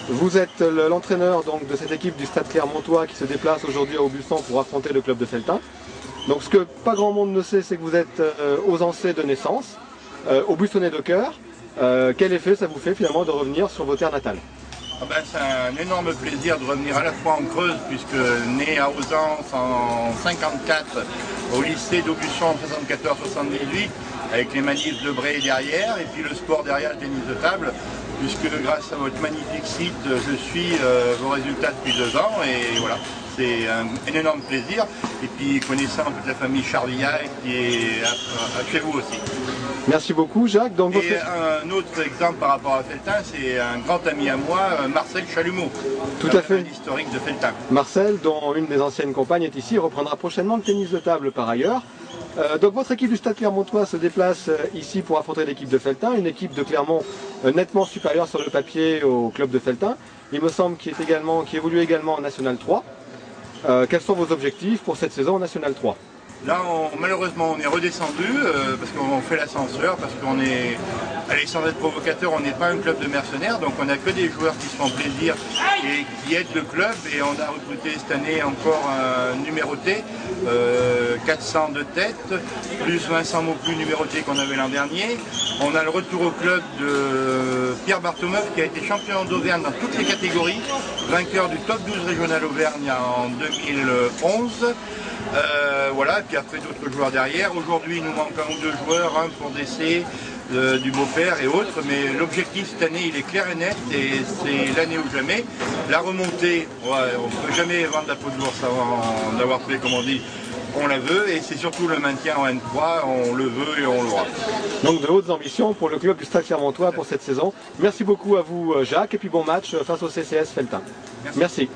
Vous êtes l'entraîneur donc de cette équipe du Stade Clermontois qui se déplace aujourd'hui à Aubusson pour affronter le club de Felletin. Donc ce que pas grand monde ne sait, c'est que vous êtes Auxancais de naissance, Aubusonnais de cœur. Quel effet ça vous fait finalement de revenir sur vos terres natales? C'est un énorme plaisir de revenir à la fois en Creuse, puisque né à Ausence en 54, au lycée d'Aubusson en 74-78, avec les manifs de Bray derrière, et puis le sport derrière, le tennis de table, puisque grâce à votre magnifique site, je suis vos résultats depuis 2 ans, et voilà. C'est un énorme plaisir, et puis connaissant toute la famille Charvillac qui est chez vous aussi. Merci beaucoup Jacques. Donc, et un autre exemple par rapport à Felletin, c'est un grand ami à moi, Marcel Chalumeau. Tout à fait. Historique de Felletin. Marcel, dont une des anciennes compagnes est ici, reprendra prochainement le tennis de table par ailleurs. Donc votre équipe du Stade Clermontois se déplace ici pour affronter l'équipe de Felletin, une équipe de Clermont nettement supérieure sur le papier au club de Felletin. Il me semble qu'il évolue également en National 3. Quels sont vos objectifs pour cette saison en National 3? Là, malheureusement, on est redescendu parce qu'on fait l'ascenseur, parce qu'on est, allez, sans être provocateur, on n'est pas un club de mercenaires, donc on n'a que des joueurs qui se font plaisir et qui aident le club. Et on a recruté cette année encore un numéroté, 400 de tête, plus Vincent Mauclu numéroté qu'on avait l'an dernier. On a le retour au club de Pierre Bartomeuf qui a été champion d'Auvergne dans toutes les catégories, vainqueur du top 12 régional Auvergne en 2011. Voilà, et puis après d'autres joueurs derrière. Aujourd'hui, il nous manque 1 ou 2 joueurs, un pour DC, du beau-père et autres, mais l'objectif cette année, il est clair et net, et c'est l'année ou jamais. La remontée, ouais, on ne peut jamais vendre la peau de l'ours avant d'avoir fait, comme on dit, on la veut, et c'est surtout le maintien en N3, on le veut et on l'aura. Donc de hautes ambitions pour le club du Stade Clermontois pour cette saison. Merci beaucoup à vous Jacques, et puis bon match face au CCS Felletin. Merci.